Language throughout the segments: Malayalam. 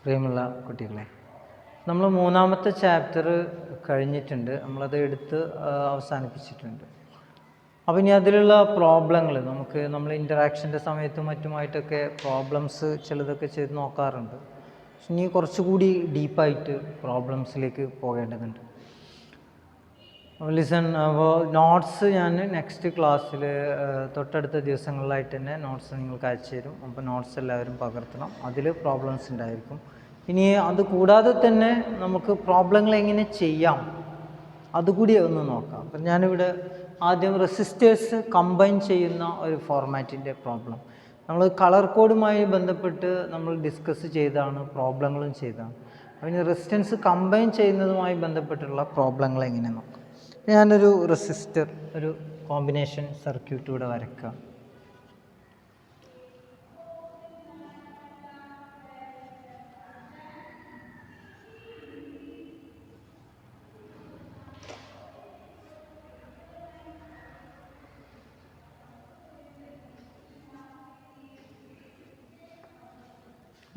പ്രിയമുള്ള കുട്ടികളെ, നമ്മൾ മൂന്നാമത്തെ ചാപ്റ്റർ കഴിഞ്ഞിട്ടുണ്ട്. നമ്മളത് എടുത്ത് അവസാനിപ്പിച്ചിട്ടുണ്ട്. അപ്പോൾ ഇനി അതിലുള്ള പ്രോബ്ലങ്ങൾ നമ്മൾ ഇൻറ്ററാക്ഷൻ്റെ സമയത്തും മറ്റുമായിട്ടൊക്കെ പ്രോബ്ലംസ് ചിലതൊക്കെ ചെയ്ത് നോക്കാറുണ്ട്. ഇനി കുറച്ചുകൂടി ഡീപ്പായിട്ട് പ്രോബ്ലംസിലേക്ക് പോകേണ്ടതുണ്ട്. ലിസൺ. അപ്പോൾ നോട്ട്സ് ഞാൻ നെക്സ്റ്റ് ക്ലാസ്സിൽ തൊട്ടടുത്ത ദിവസങ്ങളിലായിട്ട് തന്നെ നോട്ട്സ് നിങ്ങൾക്ക് അയച്ചു തരും. അപ്പോൾ നോട്ട്സ് എല്ലാവരും പകർത്തണം. അതിൽ പ്രോബ്ലംസ് ഉണ്ടായിരിക്കും. ഇനി അത് കൂടാതെ തന്നെ നമുക്ക് പ്രോബ്ലങ്ങൾ എങ്ങനെ ചെയ്യാം അതുകൂടി ഒന്ന് നോക്കാം. അപ്പം ഞാനിവിടെ ആദ്യം റെസിസ്റ്റേഴ്സ് കമ്പൈൻ ചെയ്യുന്ന ഒരു ഫോർമാറ്റിൻ്റെ പ്രോബ്ലം നമ്മൾ കളർ കോഡുമായി ബന്ധപ്പെട്ട് നമ്മൾ ഡിസ്കസ് ചെയ്താണ്, പ്രോബ്ലങ്ങളും ചെയ്താണ്. അതിന് റെസിസ്റ്റൻസ് കമ്പൈൻ ചെയ്യുന്നതുമായി ബന്ധപ്പെട്ടുള്ള പ്രോബ്ലങ്ങൾ എങ്ങനെ നോക്കാം. ഞാനൊരു റെസിസ്റ്റർ, ഒരു കോമ്പിനേഷൻ സർക്യൂട്ട് ഇവിടെ വരയ്ക്കാം.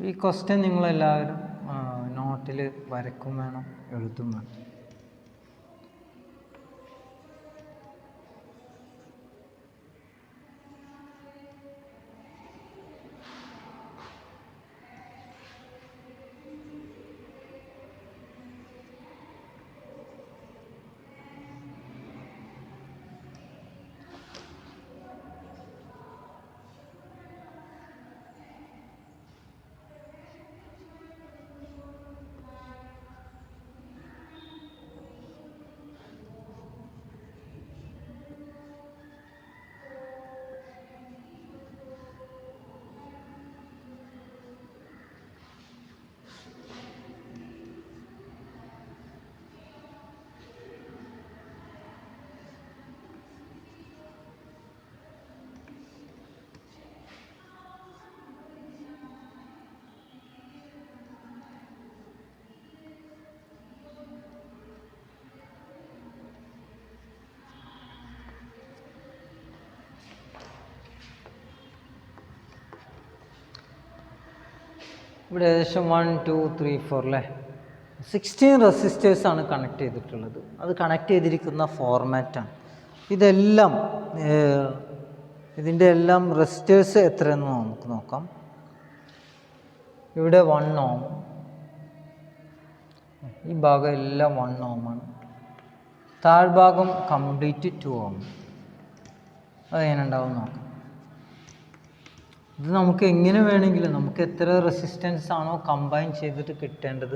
ഈ ക്വസ്റ്റ്യൻ നിങ്ങളെല്ലാവരും നോട്ടിൽ വരക്കും വേണം, എഴുതും വേണം. ഇവിടെ ഏകദേശം 1 2 3 4 അല്ലേ, 16 റെസിസ്റ്റേഴ്സാണ് കണക്ട് ചെയ്തിട്ടുള്ളത്. അത് കണക്ട് ചെയ്തിരിക്കുന്ന ഫോർമാറ്റാണ്. ഇതെല്ലാം ഇതിൻ്റെ എല്ലാം റെസിസ്റ്റേഴ്സ് എത്രയെന്ന് നമുക്ക് നോക്കാം. ഇവിടെ 1 ohm, ഈ ഭാഗം എല്ലാം 1 ohm ആണ്. താഴ്ഭാഗം കംപ്ലീറ്റ് 2 ohm. അതെങ്ങനെ ഉണ്ടാവും നോക്കാം. ഇത് നമുക്ക് എങ്ങനെ വേണമെങ്കിലും നമുക്ക് എത്ര റെസിസ്റ്റൻസ് ആണോ കമ്പൈൻ ചെയ്തിട്ട് കിട്ടേണ്ടത്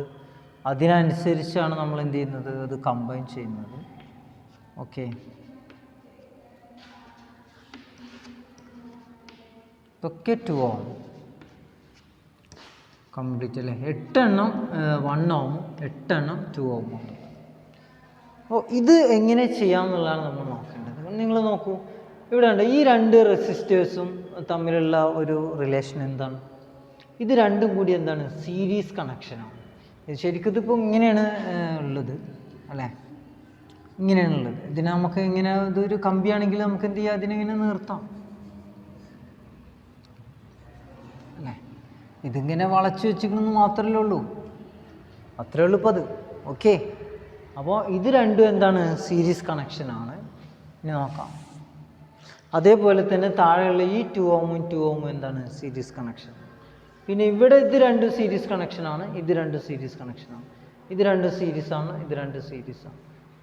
അതിനനുസരിച്ചാണ് നമ്മൾ എന്ത് ചെയ്യുന്നത്, അത് കമ്പൈൻ ചെയ്യുന്നത്. ഓക്കെ, ഇതൊക്കെ 2 ohm കംപ്ലീറ്റ് അല്ലേ. 8 എണ്ണം 1 ohm, 8 എണ്ണം 2 ohm ഉണ്ട്. അപ്പോൾ ഇത് എങ്ങനെ ചെയ്യാമെന്നുള്ളതാണ് നമ്മൾ നോക്കേണ്ടത്. നിങ്ങൾ നോക്കൂ, ഇവിടെ ഉണ്ട് ഈ 2 റെസിസ്റ്റേഴ്സും തമ്മിലുള്ള ഒരു റിലേഷൻ എന്താണ്? ഇത് രണ്ടും കൂടി എന്താണ്, സീരീസ് കണക്ഷനാണ്. ഇത് ശരിക്കും ഇതിപ്പോൾ ഇങ്ങനെയാണ് ഉള്ളത് അല്ലേ, ഇങ്ങനെയാണുള്ളത്. ഇതിനെ നമുക്ക് ഇങ്ങനെ ഇതൊരു കമ്പിയാണെങ്കിൽ നമുക്ക് എന്ത് ചെയ്യാം, അതിനെങ്ങനെ നിർത്താം അല്ലേ. ഇതിങ്ങനെ വളച്ച് വെച്ചിരിക്കണമെന്ന് മാത്രമല്ലേ ഉള്ളൂ, അത്രേ ഉള്ളൂ ഇപ്പോൾ അത്. ഓക്കെ, അപ്പോൾ ഇത് രണ്ടും എന്താണ്, സീരീസ് കണക്ഷനാണ്. ഇനി നോക്കാം. അതേപോലെ തന്നെ താഴെയുള്ള ഈ 2 ohm 2 ohm എന്താണ്, സീരീസ് കണക്ഷൻ. പിന്നെ ഇവിടെ ഇത് 2 സീരീസ് കണക്ഷനാണ്, ഇത് 2 സീരീസ് കണക്ഷനാണ്. ഇത് 2 സീരീസാണ്, ഇത് 2 സീരീസാണ്.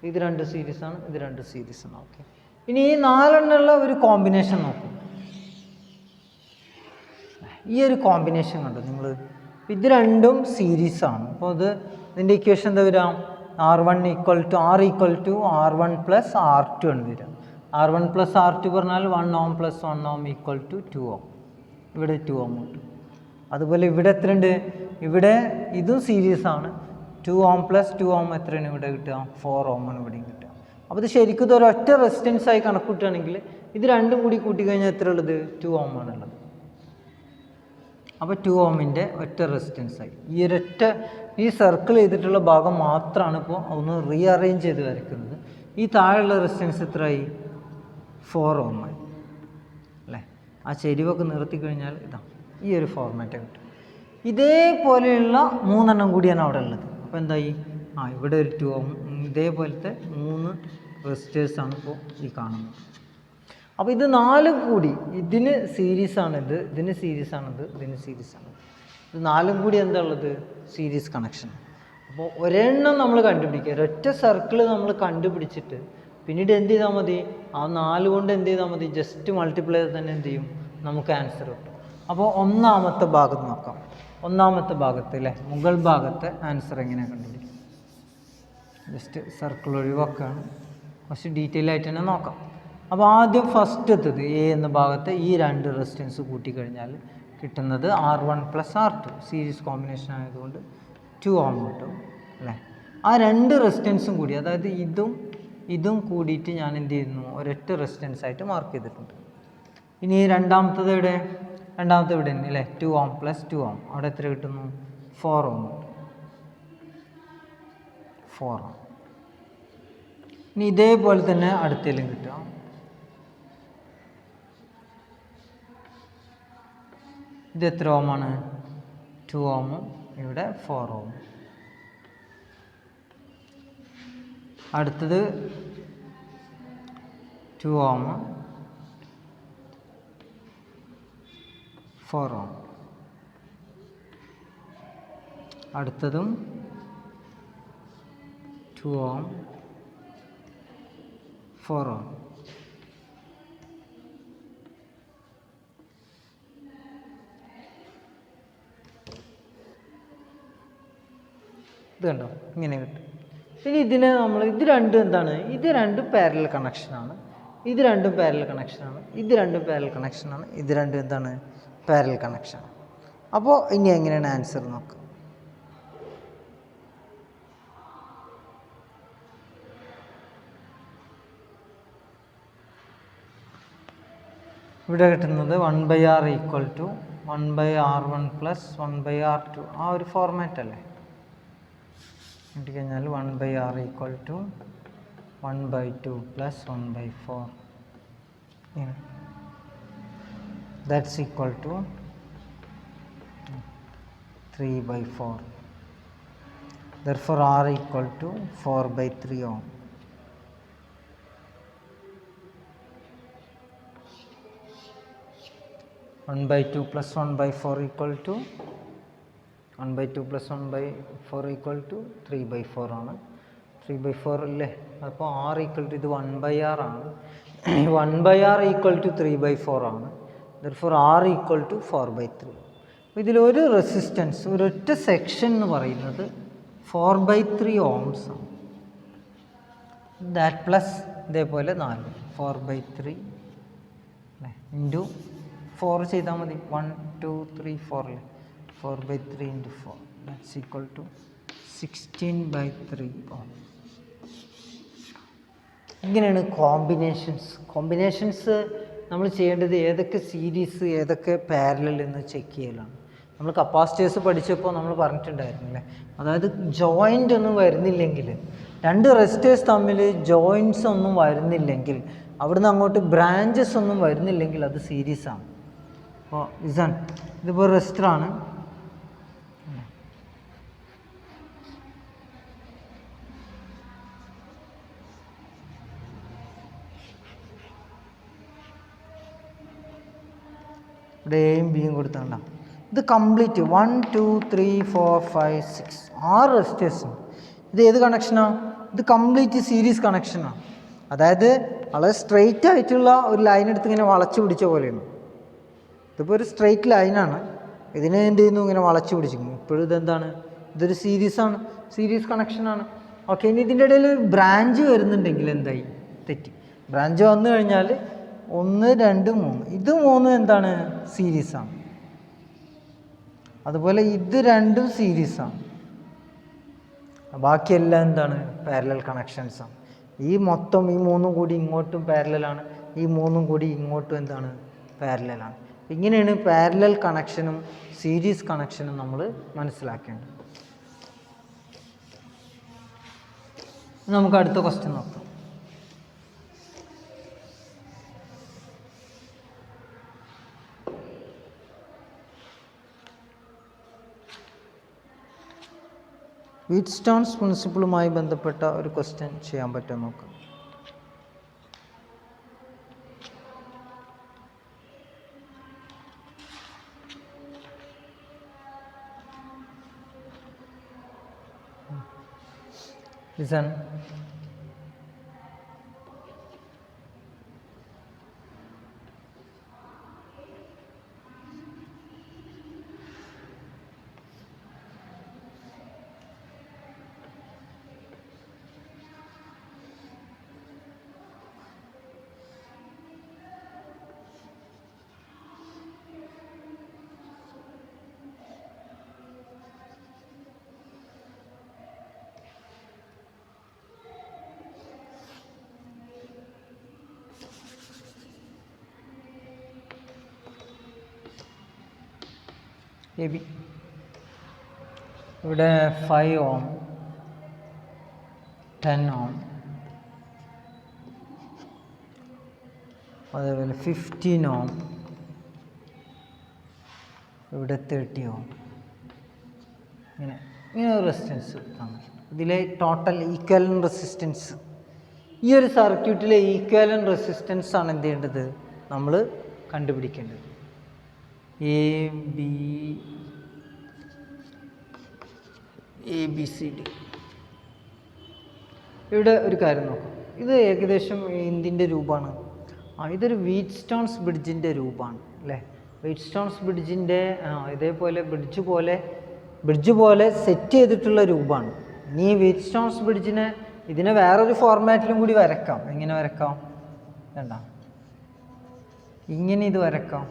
ഇത് 2 സീരീസാണ്, ഇത് 2 സീരീസാണ്. ഓക്കെ, ഇനി ഈ 4 എണ്ണമുള്ള ഒരു കോമ്പിനേഷൻ നോക്കും. ഈ ഒരു കോമ്പിനേഷൻ കണ്ടു നിങ്ങൾ, ഇത് രണ്ടും സീരീസാണ്. അപ്പോൾ ഇതിൻ്റെ ഇക്വേഷൻ എന്താ വരിക, R1 = R1 + R2 ആണ് വരിക. R1 + R2 പറഞ്ഞാൽ 1 ohm + 1 ohm = 2 ohm. ഇവിടെ 2 ohm ഉണ്ട്. അതുപോലെ ഇവിടെ എത്രയുണ്ട്, ഇവിടെ ഇതും സീരീസാണ്. 2 ohm + 2 ohm എത്രയാണ് ഇവിടെ കിട്ടുക, 4 ohm ആണ് ഇവിടെയും കിട്ടുക. അപ്പോൾ ഇത് ശരിക്കും ഇത് ഒരൊറ്റ റെസിസ്റ്റൻസായി കണക്കൂട്ടുകയാണെങ്കിൽ ഇത് രണ്ടും കൂടി കൂട്ടിക്കഴിഞ്ഞാൽ എത്ര ഉള്ളത്, 2 ohm ആണുള്ളത്. അപ്പോൾ 2 ohmൻ്റെ ഒറ്റ റെസിസ്റ്റൻസായി. ഈ സർക്കിൾ ചെയ്തിട്ടുള്ള ഭാഗം മാത്രമാണ് ഇപ്പോൾ ഒന്ന് റീഅറേഞ്ച് ചെയ്ത് വരയ്ക്കുന്നത്. ഈ താഴെയുള്ള റെസിസ്റ്റൻസ് എത്രയായി, 4 ohm അല്ലേ. ആ ചെരിവൊക്കെ നിർത്തി കഴിഞ്ഞാൽ ഇതാ ഈ ഒരു ഫോർമാറ്റ് കിട്ടും. ഇതേപോലെയുള്ള 3 കൂടിയാണ് അവിടെ ഉള്ളത്. അപ്പോൾ എന്തായി, ഇവിടെ ഒരു 2 Ohm, ഇതേപോലത്തെ 3 റെസിസ്റ്റേഴ്സാണ് ഇപ്പോൾ ഈ കാണുന്നത്. അപ്പോൾ ഇത് 4 കൂടി ഇതിന് സീരീസാണിത്, ഇതിന് സീരീസാണിത്, ഇതിന് സീരീസാണിത്. ഇത് 4 കൂടി എന്താ ഉള്ളത്, സീരീസ് കണക്ഷൻ. അപ്പോൾ ഒരെണ്ണം നമ്മൾ കണ്ടുപിടിക്കുക, ഒരൊറ്റ സർക്കിൾ നമ്മൾ കണ്ടുപിടിച്ചിട്ട് പിന്നീട് എന്ത് ചെയ്താൽ മതി, ആ 4 കൊണ്ട് എന്ത് ചെയ്താൽ മതി, ജസ്റ്റ് മൾട്ടിപ്ലൈ ചെയ്ത് തന്നെ എന്ത് ചെയ്യും, നമുക്ക് ആൻസർ കിട്ടും. അപ്പോൾ ഒന്നാമത്തെ ഭാഗത്ത് നോക്കാം. ഒന്നാമത്തെ ഭാഗത്ത് അല്ലേ, മുകൾ ഭാഗത്തെ ആൻസർ എങ്ങനെയാണ് കണ്ടുപിടിക്കുക. ജസ്റ്റ് സർക്കിൾ ഒഴിവാക്കുകയാണ്, കുറച്ച് ഡീറ്റെയിൽ ആയിട്ട് തന്നെ നോക്കാം. അപ്പോൾ ആദ്യം ഫസ്റ്റത്തത് എ എന്ന ഭാഗത്ത് ഈ 2 റെസിസ്റ്റൻസ് കൂട്ടിക്കഴിഞ്ഞാൽ കിട്ടുന്നത് R1 + R2 സീരീസ് കോമ്പിനേഷൻ ആയതുകൊണ്ട് 2 Ohm കിട്ടും അല്ലേ. ആ 2 റെസിസ്റ്റൻസും കൂടി, അതായത് ഇതും കൂടിയിട്ട് ഞാൻ എന്ത് ചെയ്യുന്നു, ഒരൊറ്റ റെസിസ്റ്റൻസ് ആയിട്ട് മാർക്ക് ചെയ്തിട്ടുണ്ട്. ഇനി രണ്ടാമത്തെ ഇവിടെ തന്നെ അല്ലേ, 2 Ohm + 2 Ohm, അവിടെ എത്ര കിട്ടുന്നു, 4 Ohm. 4 Ohm. ഇനി ഇതേപോലെ തന്നെ അടുത്തേലും കിട്ടുക. ഇത് എത്ര ഓമാണ്, 2 Ohm, ഇവിടെ 4 Ohm. അടുത്തത് 2 Ohm, 4 Ohm. അടുത്തതും 2 Ohm, 4 Ohm. ഇത് കണ്ടോ, ഇങ്ങനെ കിട്ടും. ഇനി ഇതിനെ നമ്മൾ ഇത് രണ്ടും എന്താണ്, ഇത് രണ്ടും പാരലൽ കണക്ഷനാണ്, ഇത് രണ്ടും പാരലൽ കണക്ഷനാണ്, ഇത് രണ്ടും പാരലൽ കണക്ഷനാണ്, ഇത് രണ്ടും എന്താണ്, പാരലൽ കണക്ഷൻ. അപ്പോൾ ഇനി എങ്ങനെയാണ് ആൻസർ നോക്കുക. ഇവിടെ കിട്ടുന്നത് 1/R = 1/R1 + 1/R2, ആ ഒരു ഫോർമാറ്റ് അല്ലേ. കിട്ടിക്കഴിഞ്ഞാൽ 1/R = 1/2 + 1/4, that's equal to 3/4. Therefore R = 4/3 Ohm. = 1/2 + 1/4 = 3/4 ആണ്. 3/4 അല്ലേ, അപ്പോൾ R = ഇത് 1/R ആണ്. 1/R = 3/4 ആണ്. therefore R = 4/3. അപ്പോൾ ഇതിലൊരു റെസിസ്റ്റൻസ്, ഒരൊറ്റ സെക്ഷൻ എന്ന് പറയുന്നത് 4/3 ohms ആണ്. ദാറ്റ് പ്ലസ് ഇതേപോലെ 4 4/3 അല്ലേ, ഇൻറ്റു 4 ചെയ്താൽ മതി, 1 2 3 4 അല്ലേ, 4/3 × 4, that's equal to 16/3 Ohm. ഇങ്ങനെയാണ് കോമ്പിനേഷൻസ് നമ്മൾ ചെയ്യേണ്ടത്. ഏതൊക്കെ സീരീസ് ഏതൊക്കെ പാരലൽ എന്ന് ചെക്ക് ചെയ്യലാണ്. നമ്മൾ കപ്പാസിറ്റേഴ്സ് പഠിച്ചപ്പോൾ നമ്മൾ പറഞ്ഞിട്ടുണ്ടായിരുന്നില്ലേ, അതായത് ജോയിൻ്റ് ഒന്നും വരുന്നില്ലെങ്കിൽ, 2 റെസിസ്റ്റേഴ്സ് തമ്മിൽ ജോയിൻറ്റ്സ് ഒന്നും വരുന്നില്ലെങ്കിൽ, അവിടുന്ന് അങ്ങോട്ട് ബ്രാഞ്ചസ് ഒന്നും വരുന്നില്ലെങ്കിൽ അത് സീരീസാണ്. അപ്പോൾ ഇതിപ്പോൾ റെസിസ്റ്ററാണ്, ഇവിടെ എയും ബിയും കൊടുത്താണ്ട. ഇത് കംപ്ലീറ്റ് 1 2 3 4 5 6 6 റെസിസ്റ്റേഴ്സും. ഇത് ഏത് കണക്ഷനാണ്, ഇത് കംപ്ലീറ്റ് സീരീസ് കണക്ഷനാണ്. അതായത് വളരെ സ്ട്രെയിറ്റ് ആയിട്ടുള്ള ഒരു ലൈൻ എടുത്ത് ഇങ്ങനെ വളച്ചു പിടിച്ച പോലെയാണ്. ഇതിപ്പോൾ ഒരു സ്ട്രെയിറ്റ് ലൈനാണ്, ഇതിനെ എന്ത് ചെയ്യുന്നു, ഇങ്ങനെ വളച്ചു പിടിച്ചിരിക്കുന്നു. ഇപ്പോഴും ഇതെന്താണ്, ഇതൊരു സീരീസാണ്, സീരീസ് കണക്ഷനാണ്. ഓക്കെ, ഇനി ഇതിൻ്റെ ഇടയിൽ ഒരു ബ്രാഞ്ച് വരുന്നുണ്ടെങ്കിൽ എന്തായി, തെറ്റി. ബ്രാഞ്ച് വന്നു കഴിഞ്ഞാൽ 1 2 3, ഇത് 3 എന്താണ്, സീരീസാണ്. അതുപോലെ ഇത് 2 സീരീസാണ്, ബാക്കിയെല്ലാം എന്താണ്, പാരലൽ കണക്ഷൻസാണ്. ഈ മൊത്തം ഈ 3 കൂടി ഇങ്ങോട്ടും പാരലലാണ്, ഈ 3 കൂടി ഇങ്ങോട്ടും എന്താണ്, പാരലലാണ്. ഇങ്ങനെയാണ് പാരലൽ കണക്ഷനും സീരീസ് കണക്ഷനും നമ്മൾ മനസ്സിലാക്കേണ്ടത്. നമുക്ക് അടുത്ത ക്വസ്റ്റ്യൻ നോക്കാം. വീറ്റ്സ്റ്റോൺസ് പ്രിൻസിപ്പിളുമായി ബന്ധപ്പെട്ട ഒരു ക്വസ്റ്റ്യൻ ചെയ്യാൻ പറ്റുമോ നോക്കാം. Listen. AB ഇവിടെ 5 ohm 10 ohm അതേപോലെ 15 ohm ഇവിടെ 30 ohm ഇങ്ങനെ ഒരു റെസിസ്റ്റൻസ് തന്നു. ഇതിലെ ടോട്ടൽ ഈക്വലൻ്റ് റെസിസ്റ്റൻസ്, ഈ ഒരു സർക്യൂട്ടിലെ ഈക്വലൻ്റ് റെസിസ്റ്റൻസ് ആണ് എന്ത് ചെയ്യേണ്ടത്, നമ്മൾ കണ്ടുപിടിക്കേണ്ടത്. A B C D. ഇവിടെ ഒരു കാര്യം നോക്കാം, ഇത് ഏകദേശം എന്തിൻ്റെ രൂപമാണ്? ഇതൊരു വീറ്റ്സ്റ്റോൺസ് ബ്രിഡ്ജിൻ്റെ രൂപമാണ് അല്ലേ. വീറ്റ്സ്റ്റോൺസ് ബ്രിഡ്ജിൻ്റെ ഇതേപോലെ ബ്രിഡ്ജ് പോലെ സെറ്റ് ചെയ്തിട്ടുള്ള രൂപമാണ്. ഇനി ഈ വീറ്റ്സ്റ്റോൺസ് ബ്രിഡ്ജിനെ ഇതിനെ വേറൊരു ഫോർമാറ്റിലും കൂടി വരക്കാം. എങ്ങനെ വരക്കാം? വേണ്ട, ഇങ്ങനെ ഇത് വരക്കാം.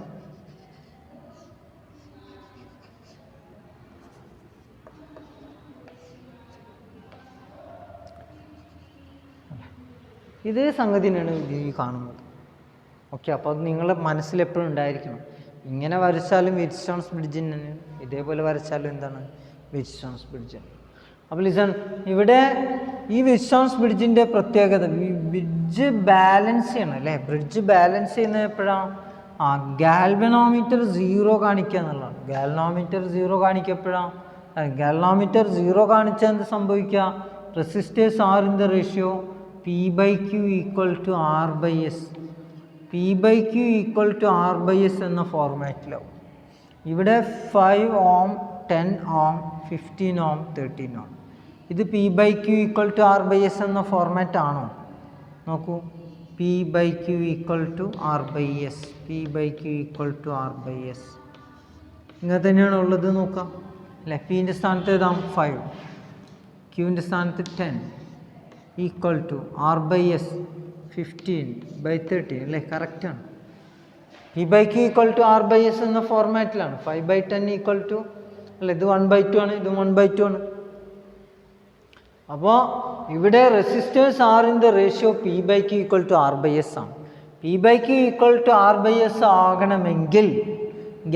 ഇതേ സംഗതിയാണ് ഈ കാണുന്നത്. ഓക്കെ, അപ്പോൾ അത് നിങ്ങളുടെ മനസ്സിലെപ്പോഴും ഉണ്ടായിരിക്കണം. ഇങ്ങനെ വരച്ചാലും വീറ്റ്സ്റ്റോൺസ് ബ്രിഡ്ജിന്, ഇതേപോലെ വരച്ചാലും എന്താണ് വീറ്റ്സ്റ്റോൺസ് ബ്രിഡ്ജ്. അപ്പോൾ ലിസൺ, ഇവിടെ ഈ വീറ്റ്സ്റ്റോൺസ് ബ്രിഡ്ജിൻ്റെ പ്രത്യേകത ബ്രിഡ്ജ് ബാലൻസ് ചെയ്യണം അല്ലേ. ബ്രിഡ്ജ് ബാലൻസ് ചെയ്യുന്നത് എപ്പോഴാണ്? ഗാൽവനോമീറ്റർ 0 കാണിക്കുക എന്നുള്ളതാണ്. ഗാൽവനോമീറ്റർ 0 കാണിക്കപ്പോഴാണ്, ഗാൽവനോമീറ്റർ 0 കാണിച്ചാൽ എന്ത് സംഭവിക്കുക? Resistors are in the ratio P/Q = R/S. P/Q = R/S എന്ന ഫോർമാറ്റിലാവും. ഇവിടെ 5 ohm 10 ohm 15 ohm 13 ohm. ഇത് P/Q = R/S എന്ന ഫോർമാറ്റ് ആണോ? നോക്കൂ, P/Q = R/S. P/Q = R/S ഇങ്ങനെ തന്നെയാണ് ഉള്ളത്. നോക്കാം അല്ലേ. പിൻ്റെ സ്ഥാനത്ത് എഴുതാം 5, ക്യൂവിൻ്റെ സ്ഥാനത്ത് 10 = R/S 15/13 അല്ലേ. കറക്റ്റാണ്. P/Q = R/S എന്ന ഫോർമാറ്റിലാണ്. 5/10 അല്ലേ. ഇത് 1/2 ആണ്, ഇത് 1/2 ആണ്. അപ്പോൾ ഇവിടെ resistors are in the ratio P/Q = R/S ആണ്. P/Q = R/S ആകണമെങ്കിൽ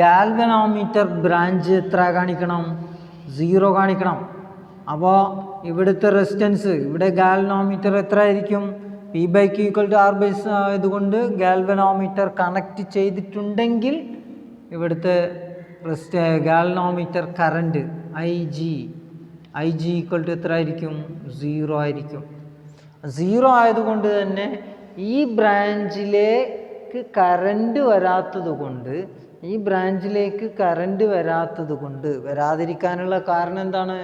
ഗാൽവനോമീറ്റർ ബ്രാഞ്ച് എത്ര കാണിക്കണം? 0 കാണിക്കണം. അപ്പോൾ ഇവിടുത്തെ റെസിസ്റ്റൻസ്, ഇവിടെ ഗാൽവനോമീറ്റർ എത്ര ആയിരിക്കും? P/Q = R/S ആയതുകൊണ്ട് ഗാൽവനോമീറ്റർ കണക്ട് ചെയ്തിട്ടുണ്ടെങ്കിൽ ഇവിടുത്തെ ഗാൽവനോമീറ്റർ കറണ്ട് IG എത്ര ആയിരിക്കും? 0 ആയിരിക്കും. 0 ആയതുകൊണ്ട് തന്നെ ഈ ബ്രാഞ്ചിലേക്ക് കറണ്ട് വരാതിരിക്കാനുള്ള കാരണം എന്താണ്?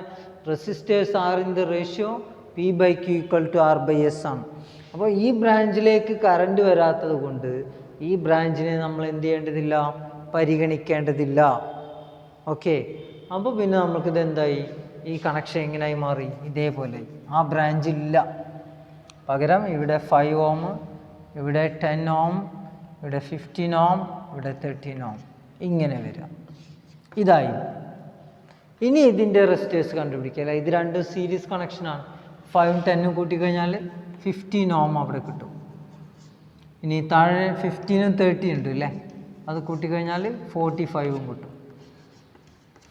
Resistors are in the ratio P/Q = R/S ആണ്. അപ്പോൾ ഈ ബ്രാഞ്ചിലേക്ക് കറണ്ട് വരാത്തത് കൊണ്ട് ഈ ബ്രാഞ്ചിനെ നമ്മൾ എന്ത് ചെയ്യേണ്ടതില്ല? പരിഗണിക്കേണ്ടതില്ല. ഓക്കെ, അപ്പോൾ പിന്നെ നമുക്കിത് എന്തായി? ഈ കണക്ഷൻ എങ്ങനെയായി മാറി? ഇതേപോലെ ആ ബ്രാഞ്ച് ഇല്ല. പകരം ഇവിടെ 5 ohm, ഇവിടെ 10 ohm, ഇവിടെ 15 ohm, ഇവിടെ 13 ohm ഇങ്ങനെ വരാം. ഇതായി. ഇനി ഇതിൻ്റെ റെസിസ്റ്റേഴ്സ് കണ്ടുപിടിക്കുക അല്ലേ. ഇത് രണ്ടും സീരീസ് കണക്ഷനാണ്. 5ഉം 10ഉം കൂട്ടിക്കഴിഞ്ഞാൽ 15 ohm അവിടെ കിട്ടും. ഇനി താഴെ 15ഉം 30 ഉണ്ട് അല്ലേ, അത് കൂട്ടിക്കഴിഞ്ഞാൽ 45ഉം കിട്ടും.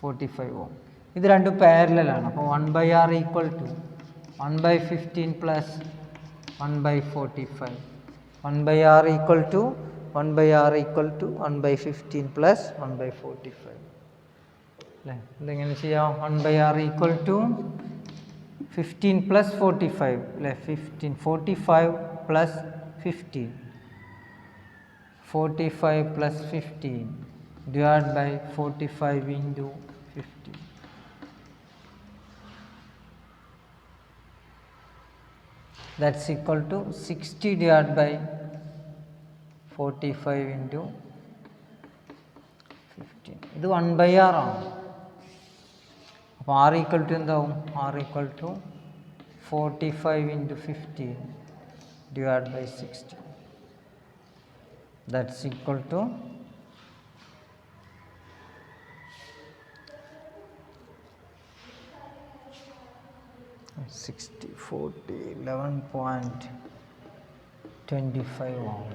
45 ohm. ഇത് രണ്ടും പാരലലാണ്. അപ്പോൾ 1/R = 1/15 + 1/45. 1/R = 1/15 + 1/45 അല്ലേ. ഇതെങ്ങനെ ചെയ്യാം? 1/R = 15 plus 45 അല്ലേ 15 45 plus 15 45 plus 15 divided by 45 into 50. That's equal to 60 divided by 45 into 15. ഇത് 1/r ആണ്. അപ്പോൾ r ഈക്വൽ ടു എന്താവും? r equal to 45 into 15 divided by 60. That's equal to 60 40 11.25 ആവും.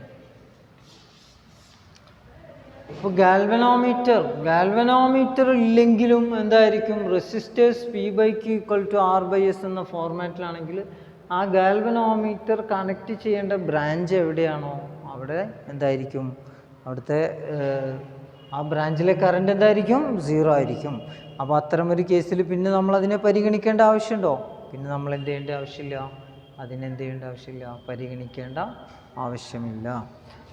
ഇപ്പോൾ ഗാൽവനോമീറ്റർ ഇല്ലെങ്കിലും എന്തായിരിക്കും? റെസിസ്റ്റേഴ്സ് P/Q = R/S എന്ന ഫോർമാറ്റിലാണെങ്കിൽ ആ ഗാൽവനോമീറ്റർ കണക്ട് ചെയ്യേണ്ട ബ്രാഞ്ച് എവിടെയാണോ അവിടെ എന്തായിരിക്കും? അവിടുത്തെ ആ ബ്രാഞ്ചിലെ കറണ്ട് എന്തായിരിക്കും? 0 ആയിരിക്കും. അപ്പോൾ അത്തരമൊരു കേസിൽ പിന്നെ നമ്മളതിനെ പരിഗണിക്കേണ്ട ആവശ്യമുണ്ടോ? പിന്നെ നമ്മൾ എന്ത് ചെയ്യേണ്ട ആവശ്യമില്ല, അതിനെന്ത് ചെയ്യേണ്ട ആവശ്യമില്ല, പരിഗണിക്കേണ്ട ആവശ്യമില്ല.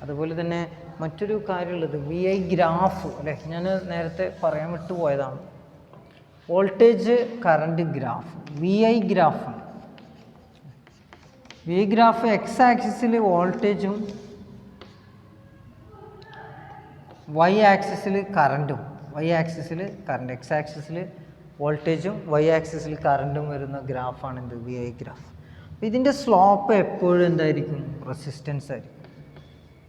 അതുപോലെ തന്നെ മറ്റൊരു കാര്യമുള്ളത് VI ഗ്രാഫ് അല്ലേ, ഞാൻ നേരത്തെ പറയാൻ വിട്ടുപോയതാണ്. വോൾട്ടേജ് കറണ്ട് ഗ്രാഫ് VI ഗ്രാഫാണ്. VI ഗ്രാഫ് എക്സ് ആക്സിസിൽ വോൾട്ടേജും Y ആക്സിസിൽ കറണ്ടും, എക്സ് ആക്സിസിൽ വോൾട്ടേജും Y ആക്സിസിൽ കറണ്ടും വരുന്ന ഗ്രാഫാണ് എന്ത്? VI graph. ഇതിൻ്റെ സ്ലോപ്പ് എപ്പോഴും എന്തായിരിക്കും? റെസിസ്റ്റൻസ് ആയിരിക്കും.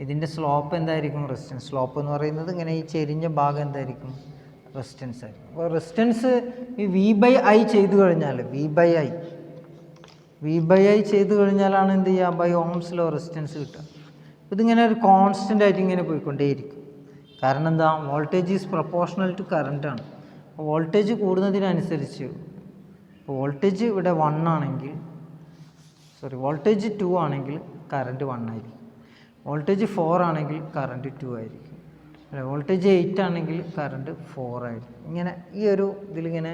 ഇതിൻ്റെ സ്ലോപ്പ് എന്തായിരിക്കും? റെസിസ്റ്റൻസ്. സ്ലോപ്പ് എന്ന് പറയുന്നത് ഇങ്ങനെ ഈ ചെരിഞ്ഞ ഭാഗം എന്തായിരിക്കും? റെസിസ്റ്റൻസ് ആയിരിക്കും. അപ്പോൾ റെസിസ്റ്റൻസ് ഈ V/I ചെയ്തു കഴിഞ്ഞാൽ V/I ചെയ്തു കഴിഞ്ഞാലാണ് എന്ത് ചെയ്യുക? ബൈ ഓംസ് ലോ റെസിസ്റ്റൻസ് കിട്ടുക. ഇതിങ്ങനെ ഒരു കോൺസ്റ്റൻ്റ് ആയിട്ട് ഇങ്ങനെ പോയിക്കൊണ്ടേയിരിക്കും. കാരണം എന്താ? വോൾട്ടേജ് ഈസ് പ്രൊപ്പോർഷണൽ ടു കറണ്ടാണ്. അപ്പോൾ വോൾട്ടേജ് കൂടുന്നതിനനുസരിച്ച്, ഇപ്പോൾ വോൾട്ടേജ് ഇവിടെ 1 ആണെങ്കിൽ, വോൾട്ടേജ് 2 ആണെങ്കിൽ കറണ്ട് 1 ആയിരിക്കും. വോൾട്ടേജ് 4 ആണെങ്കിൽ കറണ്ട് 2 ആയിരിക്കും. വോൾട്ടേജ് 8 ആണെങ്കിൽ കറണ്ട് 4 ആയിരിക്കും. ഇങ്ങനെ ഈ ഒരു ഇതിലിങ്ങനെ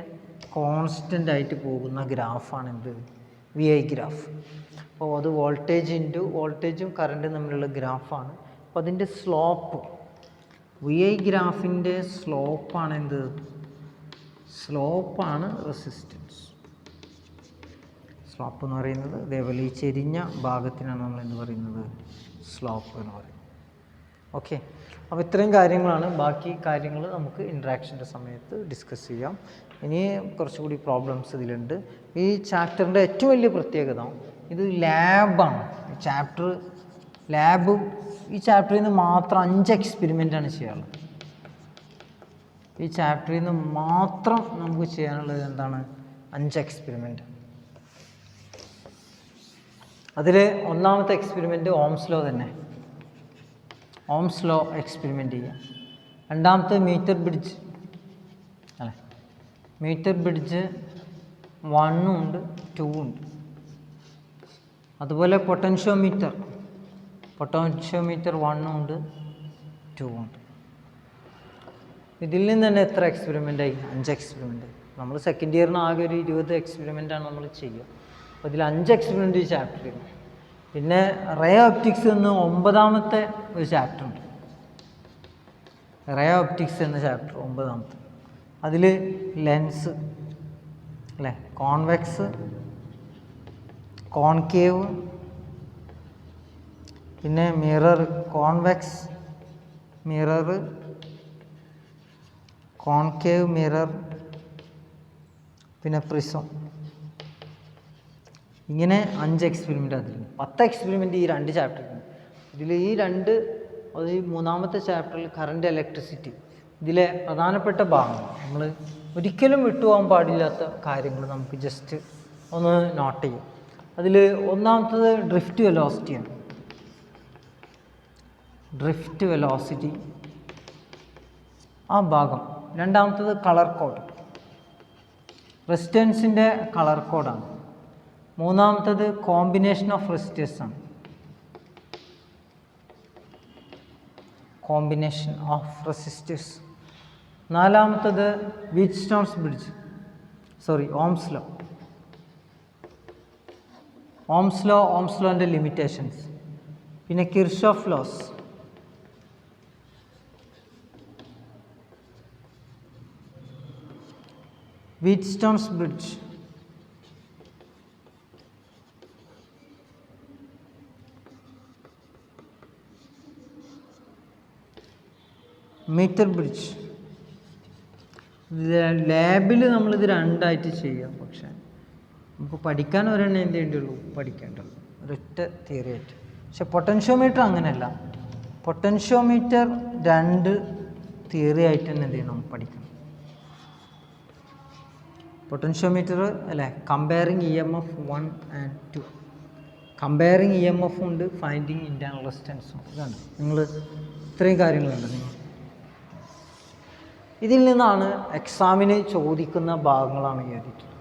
കോൺസ്റ്റൻ്റ് ആയിട്ട് പോകുന്ന ഗ്രാഫാണ് എന്ത്? VI graph. അപ്പോൾ അത് വോൾട്ടേജും കറണ്ടും തമ്മിലുള്ള ഗ്രാഫാണ്. അപ്പോൾ അതിൻ്റെ സ്ലോപ്പ്, VI ഗ്രാഫിൻ്റെ സ്ലോപ്പാണ് എന്ത്? സ്ലോപ്പാണ് റെസിസ്റ്റൻസ്. സ്ലോപ്പ് എന്ന് പറയുന്നത് ഇതേപോലെ ഈ ചെരിഞ്ഞ ഭാഗത്തിനാണ് നമ്മൾ എന്ത് പറയുന്നത്? സ്ലോപ്പ് എന്ന് പറയുന്നത്. ഓക്കെ, അപ്പോൾ ഇത്രയും കാര്യങ്ങളാണ്. ബാക്കി കാര്യങ്ങൾ നമുക്ക് ഇൻട്രാക്ഷൻ്റെ സമയത്ത് ഡിസ്കസ് ചെയ്യാം. ഇനി കുറച്ചുകൂടി പ്രോബ്ലംസ് ഇതിലുണ്ട്. ഈ ചാപ്റ്ററിൻ്റെ ഏറ്റവും വലിയ പ്രത്യേകത ഇത് ലാബാണ്. ഈ ചാപ്റ്ററിൽ നിന്ന് മാത്രം 5 എക്സ്പെരിമെൻ്റാണ് ചെയ്യാനുള്ളത്. ഈ ചാപ്റ്ററിൽ നിന്ന് മാത്രം നമുക്ക് ചെയ്യാനുള്ളത് എന്താണ്? 5 എക്സ്പെരിമെൻ്റ്. അതിൽ ഒന്നാമത്തെ എക്സ്പെരിമെൻറ്റ് ഓംസ് ലോ തന്നെ, ഓംസ് ലോ എക്സ്പെരിമെൻ്റ് ചെയ്യാം. രണ്ടാമത്തെ മീറ്റർ ബ്രിഡ്ജ് അല്ലേ, മീറ്റർ ബ്രിഡ്ജ് 1 ഉണ്ട് 2 ഉണ്ട്. അതുപോലെ പൊട്ടൻഷ്യോമീറ്റർ 1 ഉണ്ട് 2 ഉണ്ട്. ഇതിൽ നിന്ന് തന്നെ എത്ര എക്സ്പെരിമെൻ്റായി? 5 എക്സ്പെരിമെൻ്റ്. നമ്മൾ സെക്കൻഡ് ഇയറിന് ആകെ ഒരു 20 എക്സ്പെരിമെൻ്റാണ് നമ്മൾ ചെയ്യുക. അപ്പോൾ ഇതിൽ 5 എക്സ്പെരിമെൻ്റ് ഈ ചാപ്റ്ററിൽ. പിന്നെ റേ ഓപ്റ്റിക്സ് എന്ന് 9ാമത്തെ ഒരു ചാപ്റ്റർ ഉണ്ട്. റേ ഓപ്റ്റിക്സ് എന്ന ചാപ്റ്റർ 9ാമത്തെ. അതിൽ ലെൻസ് അല്ലേ, കോൺവെക്സ്, കോൺകേവ്, പിന്നെ mirror, convex mirror, concave mirror, പിന്നെ പ്രിസം. ഇങ്ങനെ 5 എക്സ്പെരിമെൻ്റ് അതിലുണ്ട്. 10 എക്സ്പെരിമെൻ്റ് ഈ 2 ചാപ്റ്ററിലുണ്ട്. ഇതിൽ ഈ 3ാമത്തെ ചാപ്റ്ററിൽ കറണ്ട്, ഇലക്ട്രിസിറ്റി, ഇതിലെ പ്രധാനപ്പെട്ട ഭാഗങ്ങൾ നമ്മൾ ഒരിക്കലും വിട്ടുപോകാൻ പാടില്ലാത്ത കാര്യങ്ങൾ നമുക്ക് ജസ്റ്റ് ഒന്ന് നോട്ട് ചെയ്യും. അതിൽ ഒന്നാമത്തത് ഡ്രിഫ്റ്റ് വെലോസിറ്റിയാണ്. ഡ്രിഫ്റ്റ് വെലോസിറ്റി ആ ഭാഗം. രണ്ടാമത്തത് കളർ കോഡ്, റെസിസ്റ്റൻസിൻ്റെ കളർ കോഡാണ്. മൂന്നാമത്തത് കോമ്പിനേഷൻ ഓഫ് റെസിസ്റ്റേഴ്സാണ്. Combination of resistors. നാലാമത്തത് Wheatstone's bridge, Ohm's law. Ohm's ലോൻ്റെ ലിമിറ്റേഷൻസ്, പിന്നെ Kirchhoff's laws, Wheatstone's bridge, meter bridge. ലാബിൽ നമ്മളിത് രണ്ടായിട്ട് ചെയ്യാം, പക്ഷേ നമുക്ക് പഠിക്കാൻ ഒരെണ്ണം എന്ത് ചെയ്യേണ്ടുള്ളൂ, പഠിക്കേണ്ടുള്ളൂ ഒരൊറ്റ തിയറി ആയിട്ട്. പക്ഷെ പൊട്ടൻഷ്യോമീറ്റർ അങ്ങനെയല്ല, പൊട്ടൻഷ്യോമീറ്റർ 2 തിയറി ആയിട്ട് തന്നെ എന്ത് ചെയ്യണം, പഠിക്കണം. പൊട്ടൻഷ്യോമീറ്റർ അല്ലേ, comparing EMF 1 and 2, comparing EMF ഉണ്ട്, ഫൈൻഡിങ് ഇൻറ്റേർണൽ റെസിസ്റ്റൻസും. ഇതാണ് നിങ്ങൾ ഇത്രയും കാര്യങ്ങളുണ്ട്. നിങ്ങൾ ഇതിൽ നിന്നാണ് എക്സാമിന് ചോദിക്കുന്ന ഭാഗങ്ങളാണ് എഴുതിയിട്ടുള്ളത്.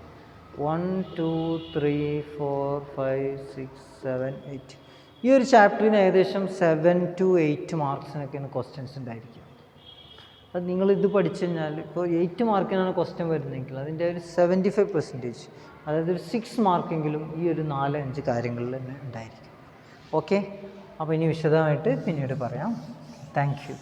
1 2 3 4 5 6 7 8. ഈ ഒരു ചാപ്റ്ററിന് ഏകദേശം 7 to 8 മാർക്സിനൊക്കെയാണ് ക്വസ്റ്റ്യൻസ് ഉണ്ടായിരിക്കുക. അത് നിങ്ങളിത് പഠിച്ചു കഴിഞ്ഞാൽ ഇപ്പോൾ 8 മാർക്കിനാണ് ക്വസ്റ്റ്യൻ വരുന്നതെങ്കിൽ അതിൻ്റെ ഒരു 75%, അതായത് ഒരു 6 മാർക്കെങ്കിലും ഈ ഒരു 4-5 കാര്യങ്ങളിൽ തന്നെ ഉണ്ടായിരിക്കും. ഓക്കെ, അപ്പോൾ ഇനി വിശദമായിട്ട് പിന്നീട് പറയാം. Thank you.